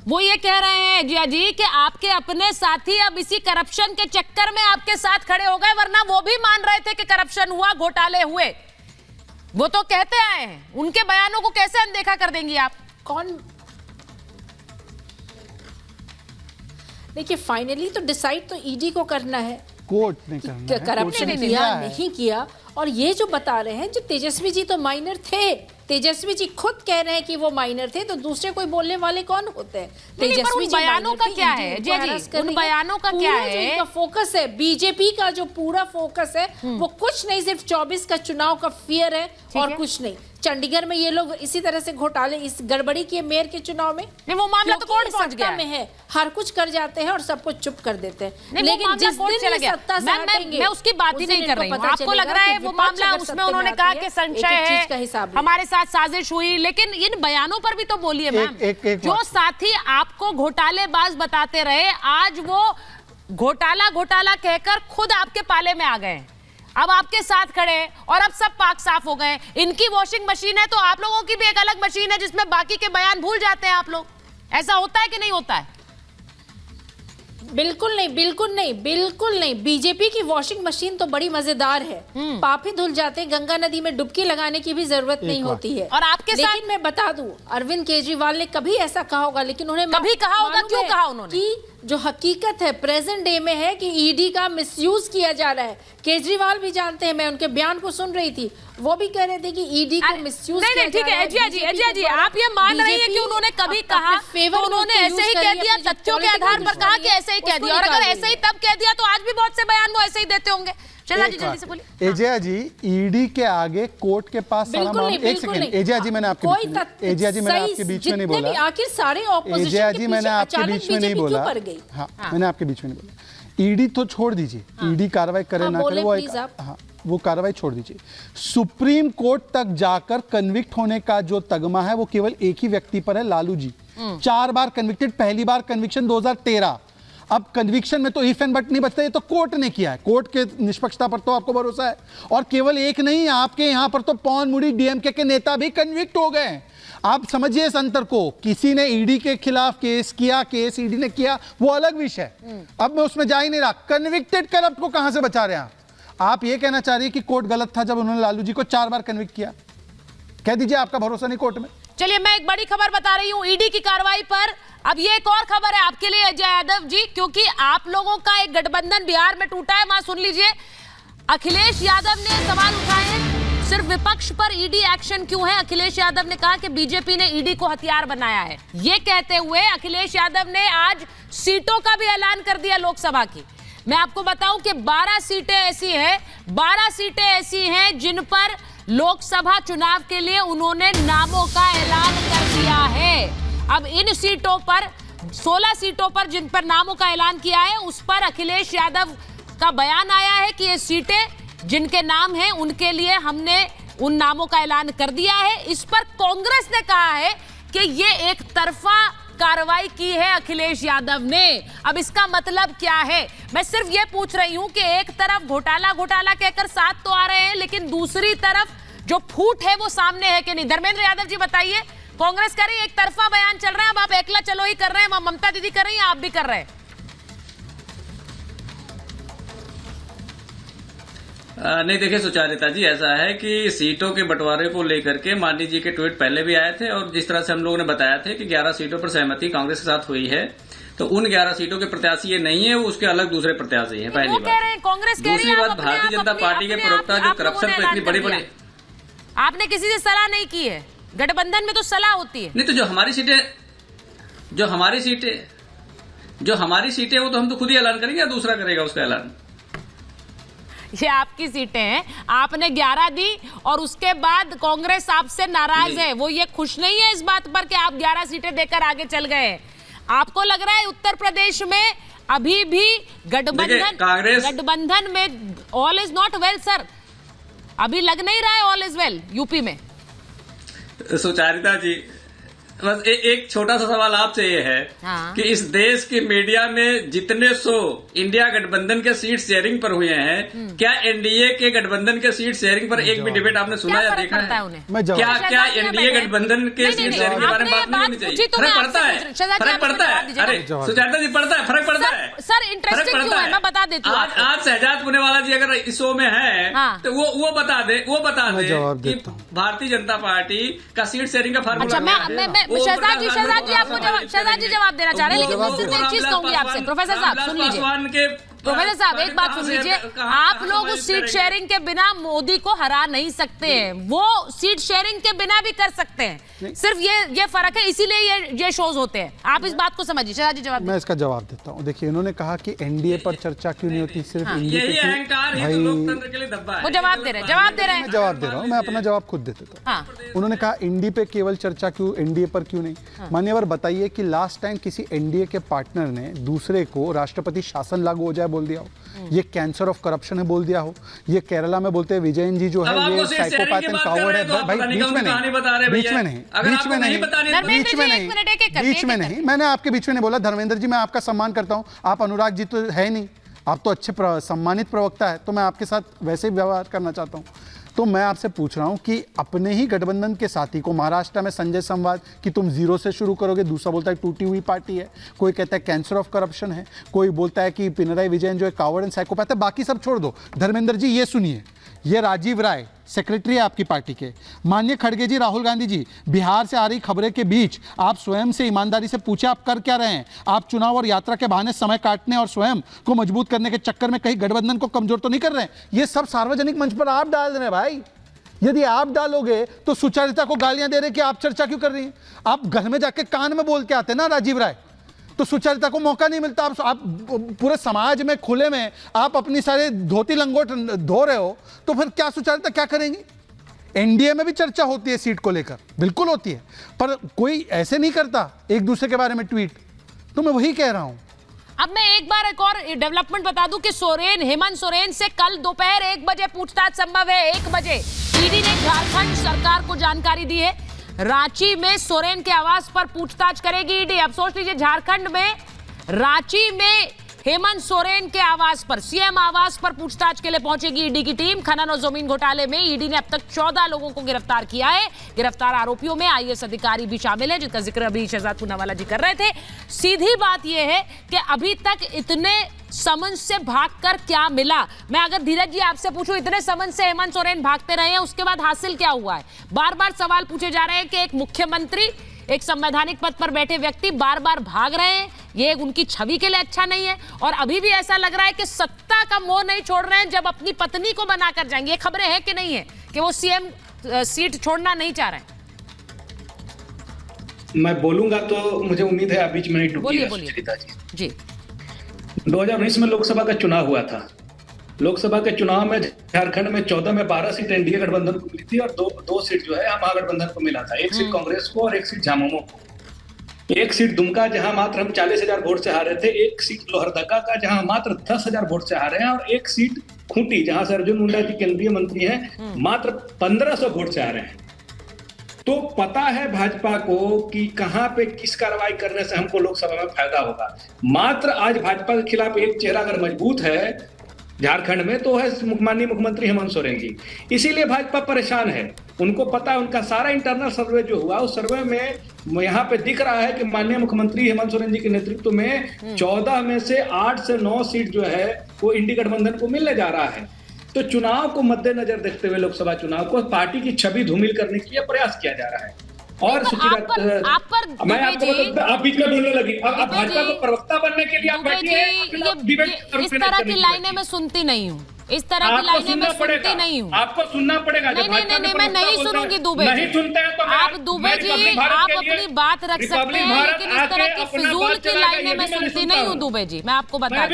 वो ये कह रहे हैं जिया जी कि आपके अपने साथी अब इसी करप्शन के चक्कर में आपके साथ खड़े हो गए, वरना वो भी मान रहे थे कि करप्शन हुआ, घोटाले हुए। वो तो कहते आए हैं, उनके बयानों को कैसे अनदेखा कर देंगी आप? कौन? देखिए, फाइनली तो डिसाइड तो ईडी को करना है, कोर्ट ने करना है। करप्शन किया नहीं किया। और ये जो बता रहे हैं, जो तेजस्वी जी तो माइनर थे, तेजस्वी जी खुद कह रहे हैं कि वो माइनर थे, तो दूसरे कोई बोलने वाले कौन होते हैं? तेजस्वी जी बयानों का क्या है जी? उन बयानों का क्या है? इनका फोकस है, बीजेपी का जो पूरा फोकस है वो कुछ नहीं, सिर्फ 24 का चुनाव का फियर है और कुछ नहीं। चंडीगढ़ में ये लोग इसी तरह से घोटाले, इस गड़बड़ी की मेयर के चुनाव में नहीं, वो मामला तो कोर्ट पहुंच गया में है, हर कुछ कर जाते हैं और सब कुछ चुप कर देते हैं। लेकिन जिस दिन चला गया, सत्ता से हटेंगे, मैं उसकी बात ही नहीं कर रही हूँ। आपको लग रहा है वो मामला, उसमें उन्होंने कहा कि संशय है, हमारे साथ साजिश हुई, लेकिन इन बयानों पर भी तो बोलिए मैम। जो साथी आपको घोटालेबाज बताते रहे, आज वो घोटाला घोटाला कहकर खुद आपके पाले में आ गए, अब आपके साथ खड़े हैं और अब सब पाक साफ हो गए। इनकी वॉशिंग मशीन है तो आप लोगों की भी एक अलग मशीन है जिसमें बाकी के बयान भूल जाते हैं आप लोग। ऐसा होता है कि नहीं होता है? बिल्कुल नहीं, बिल्कुल नहीं, बिल्कुल नहीं। बीजेपी की वॉशिंग मशीन तो बड़ी मजेदार है, पाप ही धुल जाते हैं, गंगा नदी में डुबकी लगाने की भी जरूरत नहीं होती है। और आपके साथ, लेकिन मैं बता दूं, अरविंद केजरीवाल ने कभी ऐसा कहा होगा, लेकिन उन्हें कभी कहा होगा, क्यों कहा उन्होंने? कि जो हकीकत है प्रेजेंट डे में है कि ईडी का मिसयूज किया जा रहा है। केजरीवाल भी जानते हैं, मैं उनके बयान को सुन रही थी, वो भी कह रहे थे कि ईडी को मिसयूज किया जा रहा है। ठीक है एजिया जी, आप ये मान रही हैं कि उन्होंने कभी कहा तो उन्होंने ऐसे ही कह दिया, तथ्यों के आधार पर कहा कि ऐसे ही कह दिया, और अगर ऐसे ही तब कह दिया तो आज भी बहुत से बयान वो ऐसे ही देते होंगे। चला जी, जल्दी से बोलिए। एजिया जी, ईडी के आगे कोर्ट के पास सारा मामला। एक सेकंड एजिया जी, मैंने आपके बीच में नहीं बोला। आखिर सारे एजिया जी, मैंने आपके बीच में नहीं बोला। हाँ, मैंने आपके बीच में नहीं बोला। ईडी तो छोड़ दीजिए, ईडी कार्रवाई करे ना करे, वो कार्रवाई छोड़ दीजिए। सुप्रीम कोर्ट तक जाकर कन्विक्ट होने का जो तगमा है वो केवल एक ही व्यक्ति पर है, लालू जी। 4 बार कन्विक्टेड, पहली बार कन्विक्शन 2013। अब कन्विक्शन में तो इफ एंड बट नहीं बचता, ये तो कोर्ट ने किया है, कोर्ट के निष्पक्षता पर तो आपको भरोसा है। और केवल एक नहीं, आपके यहां पर तो पवन मुड़ी डीएमके के नेता भी कन्विक्ट हो गए। आप समझिए इस अंतर को। किसी ने ईडी के खिलाफ केस किया, केस ईडी ने किया, वो अलग विषय। अब मैं उसमें जा ही नहीं रहा। कन्विक्टेड करप्ट को कहां से बचा रहे हैं आप? ये कहना चाह रही है कि कोर्ट गलत था जब उन्होंने लालू जी को 4 बार कन्विक्ट किया? कह दीजिए आपका भरोसा नहीं कोर्ट में। चलिए, मैं एक बड़ी खबर बता रही हूं ईडी की कार्रवाई पर। अब ये एक और खबर है आपके लिए अजय यादव जी, क्योंकि आप लोगों का एक गठबंधन बिहार में टूटा है। वहां सुन लीजिए, अखिलेश यादव ने सवाल उठाए हैं, सिर्फ विपक्ष पर ईडी एक्शन क्यों है? अखिलेश यादव ने कहा कि बीजेपी ने ईडी को हथियार बनाया है। ये कहते हुए अखिलेश यादव ने आज सीटों का भी ऐलान कर दिया लोकसभा की। मैं आपको बताऊं कि 12 सीटें ऐसी हैं, 12 सीटें ऐसी हैं जिन पर लोकसभा चुनाव के लिए उन्होंने नामों का ऐलान कर दिया है। अब इन सीटों पर, 16 सीटों पर जिन पर नामों का ऐलान किया है, उस पर अखिलेश यादव का बयान आया है कि ये सीटें जिनके नाम हैं उनके लिए हमने उन नामों का ऐलान कर दिया है। इस पर कांग्रेस ने कहा है कि ये एक तरफा कार्रवाई की है अखिलेश यादव ने। अब इसका मतलब क्या है? मैं सिर्फ ये पूछ रही हूं कि एक तरफ घोटाला घोटाला कहकर साथ तो आ रहे हैं, लेकिन दूसरी तरफ जो फूट है वो सामने है कि नहीं? धर्मेंद्र यादव जी बताइए। कांग्रेस कह रही है एक तरफा बयान चल रहा है, अब आप एकला चलो ही कर रहे हैं, ममता दीदी कर रही हैं, आप भी कर रहे हैं। नहीं, देखिए सुचारिता जी, ऐसा है कि सीटों के बंटवारे को लेकर के मांडी जी के ट्वीट पहले भी आए थे, और जिस तरह से हम लोगों ने बताया था कि 11 सीटों पर सहमति कांग्रेस के साथ हुई है, तो उन 11 सीटों के प्रत्याशी ये नहीं है, वो उसके अलग दूसरे प्रत्याशी हैं। पहली बात। कांग्रेस दूसरी बात, भारतीय जनता पार्टी के प्रवक्ता जो करप्शन पर इतनी बड़ी बड़ी, आपने किसी से सलाह नहीं की है? गठबंधन में तो सलाह होती है। नहीं, तो जो हमारी सीटें वो तो हम तो खुद ही ऐलान करेंगे या दूसरा करेगा उसका ऐलान? ये आपकी सीटें हैं, आपने 11 दी और उसके बाद कांग्रेस आपसे नाराज है। वो ये खुश नहीं है इस बात पर कि आप 11 सीटें देकर आगे चल गए। आपको लग रहा है उत्तर प्रदेश में अभी भी गठबंधन में all is not well sir? अभी लग नहीं रहा है ऑल इज वेल यूपी में? सुचारिता जी, बस एक छोटा सा सवाल आपसे ये है हाँ। कि इस देश की मीडिया में जितने शो इंडिया गठबंधन के सीट शेयरिंग पर हुए हैं, क्या एनडीए के गठबंधन के सीट शेयरिंग पर एक भी डिबेट आपने सुना या देखा है? क्या एनडीए गठबंधन के सीट शेयरिंग के बारे में बात नहीं होनी चाहिए? फर्क पड़ता है, फर्क पड़ता है। अरे सुजाता जी, पड़ता है, फर्क पड़ता है सर। इंटरेस्टिंग क्यों है मैं बता देती हूँ। आज शहजाद पुनेवाला जी अगर इस शो में है तो वो बता दे कि भारतीय जनता पार्टी का सीट शेयरिंग का फार्मूला। अच्छा, शहजाद जी आपको शहजाद जी जवाब देना चाह रहे हैं, लेकिन मैं सिर्फ एक चीज कहूंगी आपसे। प्रोफेसर साहब सुन लीजिए, प्रोफेसर साहब एक बात सुन लीजिए, आप लोग उस सीट शेयरिंग के बिना मोदी को हरा नहीं सकते हैं, वो सीट शेयरिंग के बिना भी कर सकते हैं। सिर्फ ये फर्क है, इसीलिए ये शोज होते हैं। आप इस बात को समझिए। शहजाद जी जवाब। मैं इसका जवाब देता हूँ। देखिए, इन्होंने कहा कि एनडीए पर चर्चा क्यों नहीं होती, सिर्फ एनडीए पे भाई लोकतंत्र के लिए धब्बा है। वो जवाब दे रहे हैं। मैं जवाब दे रहा हूँ, मैं अपना जवाब खुद दे देता हूँ। उन्होंने कहा एनडीए पे केवल चर्चा क्यों, एनडीए पर क्यों नहीं। मान्यवर बताइए कि लास्ट टाइम किसी एनडीए के पार्टनर ने दूसरे को राष्ट्रपति शासन लागू हो जाए बोल दिया हो, ये कैंसर ऑफ करप्शन है बोल दिया हो, ये केरला में बोलते हैं विजयन जी जो है ये साइकोपैथ एंड कावर्ड है। भाई बीच में नहीं, मैंने आपके बीच में नहीं बोला। धर्मेंद्र जी, मैं आपका सम्मान करता हूं, आप अनुराग जी तो है नहीं, आप तो अच्छे सम्मानित प्रवक्ता है, तो मैं आपके साथ वैसे ही व्यवहार करना चाहता हूं। तो मैं आपसे पूछ रहा हूं कि अपने ही गठबंधन के साथी को महाराष्ट्र में संजय संवाद कि तुम जीरो से शुरू करोगे, दूसरा बोलता है टूटी हुई पार्टी है, कोई कहता है कैंसर ऑफ करप्शन है, कोई बोलता है कि पिनराई विजयन जो है कावर्ड एंड साइकोपैथ है। बाकी सब छोड़ दो। धर्मेंद्र जी ये सुनिए, ये राजीव राय सेक्रेटरी है आपकी पार्टी के, माननीय खड़गे जी, राहुल गांधी जी, बिहार से आ रही खबरें के बीच आप स्वयं से ईमानदारी से पूछे आप कर क्या रहे हैं। आप चुनाव और यात्रा के बहाने समय काटने और स्वयं को मजबूत करने के चक्कर में कहीं गठबंधन को कमजोर तो नहीं कर रहे हैं? ये सब सार्वजनिक मंच पर आप डाल रहे हैं भाई। यदि आप डालोगे तो सुचरिता को गालियां दे रहे कि आप चर्चा क्यों कर रही हैं। आप घर में जाके कान में बोल के आते ना राजीव राय, तो सुचरिता को मौका नहीं मिलता। आप पूरे समाज में खुले में आप अपनी सारे धोती लंगोट धो रहे हो, तो फिर क्या सुचरिता क्या करेंगी? एनडीए में भी चर्चा होती है सीट को लेकर, बिल्कुल होती है, पर कोई ऐसे नहीं करता एक दूसरे के बारे में ट्वीट। तो मैं वही कह रहा हूं। अब मैं एक बार एक और डेवलपमेंट बता दूं कि हेमंत सोरेन से कल दोपहर 1 बजे पूछताछ संभव है। 1 बजे ईडी ने झारखंड सरकार को जानकारी दी है, रांची में सोरेन के आवास पर पूछताछ करेगी ईडी। अब सोच लीजिए, झारखंड में रांची में हेमंत सोरेन के आवास पर, सीएम आवास पर पूछताछ के लिए पहुंचेगी ईडी की टीम। खनन और जमीन घोटाले में ईडी ने अब तक 14 लोगों को गिरफ्तार किया है। गिरफ्तार आरोपियों में आईएएस अधिकारी भी शामिल हैं, जिसका जिक्र अभी शहजाद पूनावाला जी कर रहे थे। सीधी बात यह है कि अभी तक इतने समन्स से भागकर क्या मिला। मैं अगर धीरज जी आपसे पूछूं, इतने समन्स से हेमंत सोरेन भागते रहे हैं, उसके बाद हासिल क्या हुआ है? बार बार सवाल पूछे जा रहे हैं कि एक मुख्यमंत्री, एक संवैधानिक पद पर बैठे व्यक्ति बार बार भाग रहे हैं, ये उनकी छवि के लिए अच्छा नहीं है। और अभी भी ऐसा लग रहा है कि सत्ता का मोह नहीं छोड़ रहे हैं, जब अपनी पत्नी को बनाकर जाएंगे। ये खबरें हैं कि नहीं है कि वो सीएम सीट छोड़ना नहीं चाह रहे हैं? मैं बोलूंगा तो मुझे उम्मीद है आप बीच में नहीं टूटिएगा। बोलिए जी। 2019 में लोकसभा का चुनाव हुआ था। लोकसभा के चुनाव में झारखंड में 14 में 12 सीट एनडीए गठबंधन को मिली थी और दो सीट जो है महागठबंधन को मिला था। एक सीट कांग्रेस को और एक सीट झामुमो को। एक सीट दुमका जहां मात्र हम 40,000 वोट से हारे थे, एक सीट लोहरदगा का जहां मात्र 10,000 वोट से हारे हैं, और एक सीट खूंटी जहां से अर्जुन मुंडा जी केंद्रीय मंत्री हैं, मात्र 1500 वोट से हारे हैं। तो पता है भाजपा को कि कहां पे किस कार्रवाई करने से हमको लोकसभा में फायदा होगा। मात्र आज भाजपा के खिलाफ एक चेहरा अगर मजबूत है झारखंड में तो है माननीय मुख्यमंत्री हेमंत सोरेन जी। इसीलिए भाजपा परेशान है। उनको पता है, उनका सारा इंटरनल सर्वे जो हुआ उस सर्वे में यहाँ पे दिख रहा है कि माननीय मुख्यमंत्री हेमंत सोरेन जी के नेतृत्व में 14 में से 8 से 9 सीट जो है वो इंडी गठबंधन को मिलने जा रहा है। तो चुनाव को मद्देनजर देखते हुए, लोकसभा चुनाव को पार्टी की छवि धूमिल करने के लिए प्रयास किया जा रहा है। और मैं आपको आप बीच में बोलने लगी। अब भाजपा को प्रवक्ता बनने के लिए आप बैठी हैं। इस तरह की लाइनें मैं सुनती नहीं हूँ, इस तरह की लाइनें मैं सुनती नहीं हूँ। आपको सुनना पड़ेगा। नहीं, मैं नहीं सुनूंगी दुबे जी। नहीं सुनते हैं तो आप दुबे जी आप अपनी बात रख सकते हैं, लेकिन इस तरह की फिजूल की लाइनें मैं सुनती नहीं हूँ दुबे जी। मैं आपको बता